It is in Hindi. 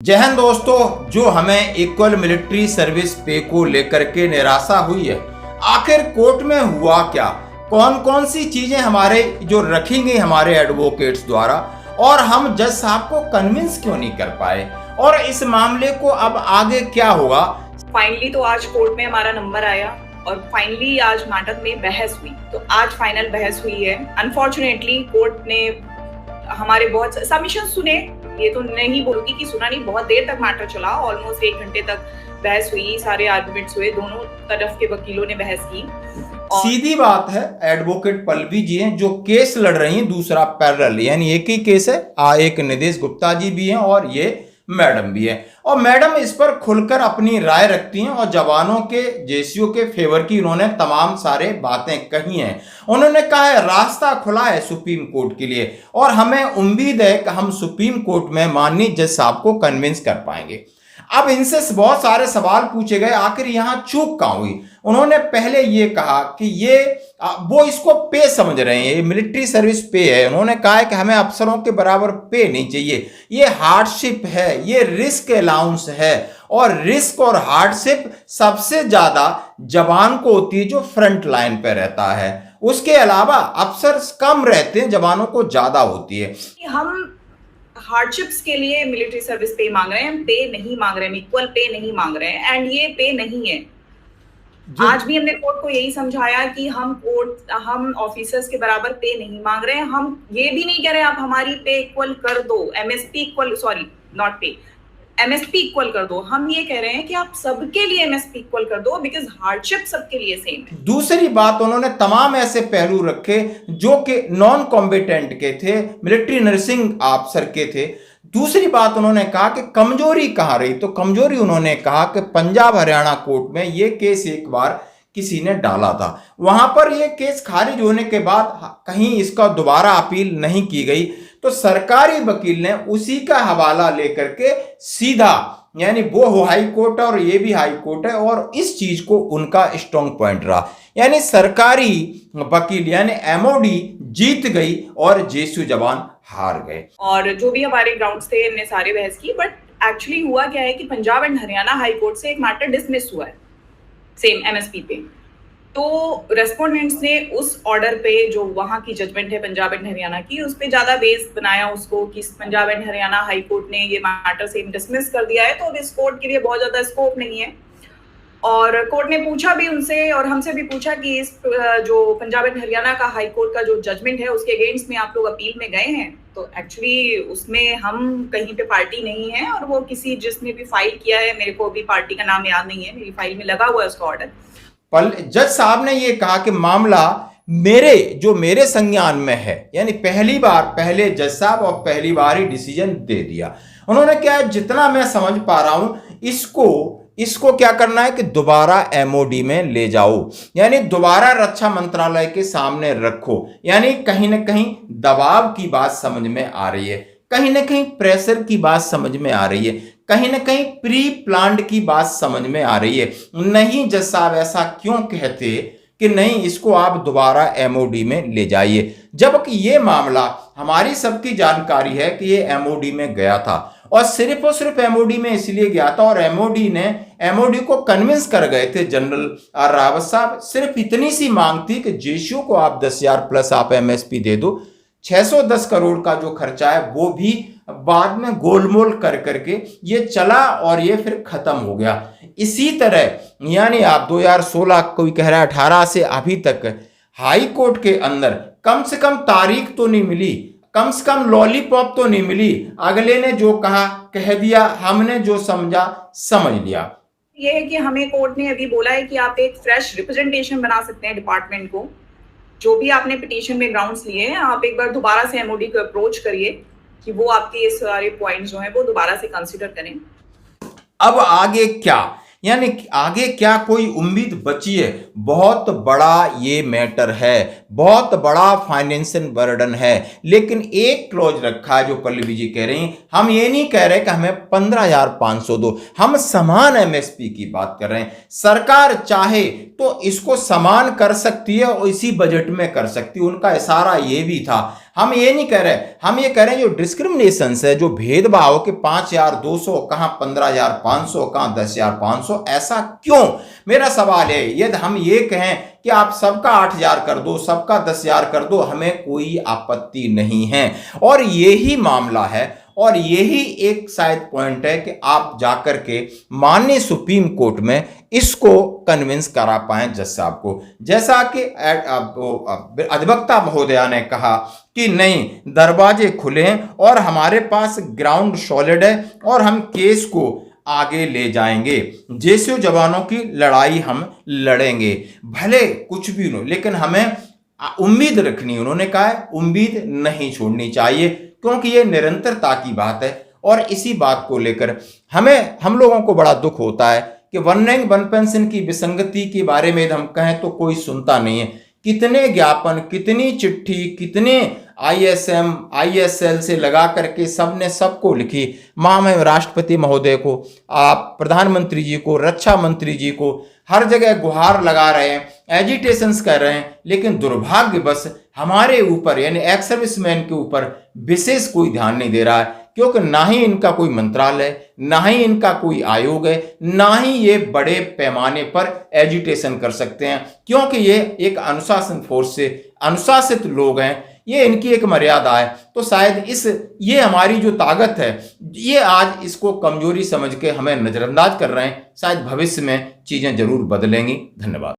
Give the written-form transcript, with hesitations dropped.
जय हिंद दोस्तों, जो हमें इक्वल मिलिट्री सर्विस पे को लेकर के निराशा हुई है, आखिर कोर्ट में हुआ क्या? कौन कौन सी चीजें हमारे जो रखी गई हमारे एडवोकेट्स द्वारा, और हम जज साहब को कन्विंस क्यों नहीं कर पाए, और इस मामले को अब आगे क्या होगा? फाइनली तो आज कोर्ट में हमारा नंबर आया और फाइनली आज नाटक में बहस हुई। तो आज फाइनल बहस हुई है। अनफॉर्चुनेटली कोर्ट ने हमारे बहुत सबमिशन सुने, ये तो नहीं बोलूंगी कि सुना नहीं, बहुत देर तक मैटर चला, ऑलमोस्ट 1 घंटे तक बहस हुई, सारे आर्गुमेंट्स हुए, दोनों तरफ के वकीलों ने बहस की। सीधी बात है, एडवोकेट पल्लवी जी हैं जो केस लड़ रही हैं, दूसरा पैरेलल, यानी एक ही केस है। एक निदेश गुप्ता जी भी हैं और ये मैडम भी है, और मैडम इस पर खुलकर अपनी राय रखती हैं, और जवानों के जेसीओ के फेवर की उन्होंने तमाम सारे बातें कही हैं। उन्होंने कहा है रास्ता खुला है सुप्रीम कोर्ट के लिए, और हमें उम्मीद है कि हम सुप्रीम कोर्ट में माननीय जज साहब को कन्विंस कर पाएंगे। अब इनसे बहुत सारे सवाल पूछे गए, आखिर यहां चूक कहां हुई? उन्होंने पहले ये कहा कि ये वो इसको पे समझ रहे हैं, ये मिलिट्री सर्विस पे है। उन्होंने कहा है कि हमें अफसरों के बराबर पे नहीं चाहिए, ये हार्डशिप है, ये रिस्क अलाउंस है, और रिस्क और हार्डशिप सबसे ज्यादा जवान को होती है जो फ्रंट लाइन पे रहता है। उसके अलावा अफसर कम रहते हैं, जवानों को ज्यादा होती है। हम हार्डशिप्स के लिए मिलिट्री सर्विस पे मांग रहे हैं, हम पे नहीं मांग रहे हैं, इक्वल पे नहीं मांग रहे हैं, एंड ये पे नहीं है। आज भी हमने कोर्ट को यही समझाया कि हम ऑफिसर्स के बराबर पे नहीं मांग रहे हैं। हम ये भी नहीं कह रहे आप हमारी पे इक्वल कर दो, एमएसपी इक्वल, सॉरी नॉट पे, एमएसपी इक्वल कर दो। हम ये कह रहे हैं कि आप सबके लिए एमएसपी इक्वल कर दो, बिकॉज हार्डशिप सबके लिए सेम है। दूसरी बात, उन्होंने तमाम ऐसे पहलू रखे जो कि नॉन कॉम्बिटेंट के थे, मिलिट्री नर्सिंग अफसर के थे। दूसरी बात उन्होंने कहा कि कमजोरी कहां रही, तो कमजोरी उन्होंने कहा कि पंजाब हरियाणा कोर्ट में यह केस एक बार किसी ने डाला था, वहां पर यह केस खारिज होने के बाद कहीं इसका दोबारा अपील नहीं की गई, तो सरकारी वकील ने उसी का हवाला लेकर के सीधा, यानी वो हाई कोर्ट और ये भी हाई कोर्ट है, और इस चीज को उनका स्ट्रॉन्ग पॉइंट रहा, यानी सरकारी वकील यानी एमओडी जीत गई और जेसीओ जवान हार गए। और जो भी हमारे ग्राउंड्स थे हमने सारे बहस की, बट एक्चुअली हुआ क्या है कि Punjab and Haryana high court से एक मैटर डिसमिस हुआ है सेम एमएसपी पे। तो रेस्पोंडेंट्स ने उस ऑर्डर पे, जो वहां की जजमेंट है पंजाब एंड हरियाणा की, उस पे ज्यादा बेस बनाया उसको कि Punjab and Haryana high court ने ये मैटर सेम डिसमिस कर दिया है, तो अब इस कोर्ट के लिए बहुत ज्यादा स्कोप नहीं है। और कोर्ट ने पूछा भी उनसे और हमसे भी पूछा कि इस जो पंजाब एंड हरियाणा का हाई कोर्ट का जो जजमेंट है उसके अगेंस्ट में आप लोग अपील में गए हैं? तो एक्चुअली उसमें हम कहीं पे पार्टी नहीं है, और वो किसी जिसने भी फाइल किया है, मेरे को अभी पार्टी का नाम याद नहीं है, मेरी फाइल में लगा हुआ है उसका ऑर्डर। जज साहब ने ये कहा कि मामला मेरे संज्ञान में है, यानी पहली बार पहले जज साहब और पहली बार ही डिसीजन दे दिया। उन्होंने क्या, जितना मैं समझ पा रहा हूं, इसको क्या करना है कि दोबारा एमओडी में ले जाओ, यानी दोबारा रक्षा मंत्रालय के सामने रखो, यानी कहीं ना कहीं दबाव की बात समझ में आ रही है, कहीं ना कहीं प्रेशर की बात समझ में आ रही है, कहीं ना कहीं प्री प्लान्ड की बात समझ में आ रही है। नहीं जज साहब ऐसा क्यों कहते कि नहीं, इसको आप दोबारा एमओडी में ले जाइए, जबकि ये मामला हमारी सबकी जानकारी है कि ये एमओडी में गया था, और सिर्फ एमओडी में इसलिए गया था, और एमओडी को कन्विंस कर गए थे जनरल रावत साहब। सिर्फ इतनी सी मांग थी कि जेसीओ को आप 10,000 प्लस आप एमएसपी दे दो। 610 करोड़ का जो खर्चा है वो भी बाद में गोलमोल कर करके ये चला, और ये फिर खत्म हो गया। इसी तरह यानी आप 2016, कोई कह रहा है 18 से अभी तक हाई कोर्ट के अंदर कम से कम तारीख तो नहीं मिली, कम से कम लॉलीपॉप तो नहीं मिली। अगले ने जो कहा कह दिया, हमने जो समझा समझ लिया। ये है कि हमें कोर्ट ने अभी बोला है कि आप एक फ्रेश रिप्रेजेंटेशन बना सकते हैं डिपार्टमेंट को, जो भी आपने पिटीशन में ग्राउंड्स लिए हैं, आप एक बार दोबारा से एमओडी को अप्रोच करिए कि वो आपके ये सारे पॉइंट्स जो हैं वो दोबारा से कंसीडर करें। अब आगे क्या, यानी आगे क्या कोई उम्मीद बची है? बहुत बड़ा ये मैटर है, बहुत बड़ा फाइनेंशियल बर्डन है, लेकिन एक क्लॉज रखा है जो पल्लवी जी कह रही हैं, हम ये नहीं कह रहे कि हमें 15,500 दो, हम समान एमएसपी की बात कर रहे हैं। सरकार चाहे तो इसको समान कर सकती है और इसी बजट में कर सकती है, उनका इशारा ये भी था। हम ये नहीं कह रहे, हम ये कह रहे हैं जो डिस्क्रिमिनेशन है, जो भेदभाव के 5,200 कहाँ 15,500 कहाँ 10,500, ऐसा क्यों? मेरा सवाल है, यदि हम ये कहें कि आप सबका 8,000 कर दो, सबका 10,000 कर दो, हमें कोई आपत्ति नहीं है। और यही मामला है और यही एक शायद पॉइंट है कि आप जाकर के माननीय सुप्रीम कोर्ट में इसको कन्विंस करा पाए जज साहब को। जैसा कि अधिवक्ता महोदया ने कहा कि नहीं, दरवाजे खुले हैं और हमारे पास ग्राउंड सॉलिड है और हम केस को आगे ले जाएंगे, जेसीओ जवानों की लड़ाई हम लड़ेंगे, भले कुछ भी हो, लेकिन हमें उम्मीद रखनी, उन्होंने कहा है उम्मीद नहीं छोड़नी चाहिए, क्योंकि ये निरंतरता की बात है। और इसी बात को लेकर हम लोगों को बड़ा दुख होता है कि वन रैंक वन पेंशन की विसंगति के बारे में हम कहें तो कोई सुनता नहीं है। कितने ज्ञापन, कितनी चिट्ठी, कितने ISM, ISL से लगा करके सबने सबको लिखी, महामहिम राष्ट्रपति महोदय को, आप प्रधानमंत्री जी को, रक्षा मंत्री जी को, हर जगह गुहार लगा रहे हैं, एजिटेशंस कर रहे हैं, लेकिन दुर्भाग्यवश हमारे ऊपर यानी एक्स सर्विसमैन के ऊपर विशेष कोई ध्यान नहीं दे रहा है, क्योंकि ना ही इनका कोई मंत्रालय, ना ही इनका कोई आयोग है, ना ही ये बड़े पैमाने पर एजिटेशन कर सकते हैं, क्योंकि ये एक अनुशासन फोर्स से अनुशासित लोग हैं, ये इनकी एक मर्यादा है। तो शायद ये हमारी जो ताकत है, ये आज इसको कमजोरी समझ के हमें नजरअंदाज कर रहे हैं। शायद भविष्य में चीजें जरूर बदलेंगी। धन्यवाद।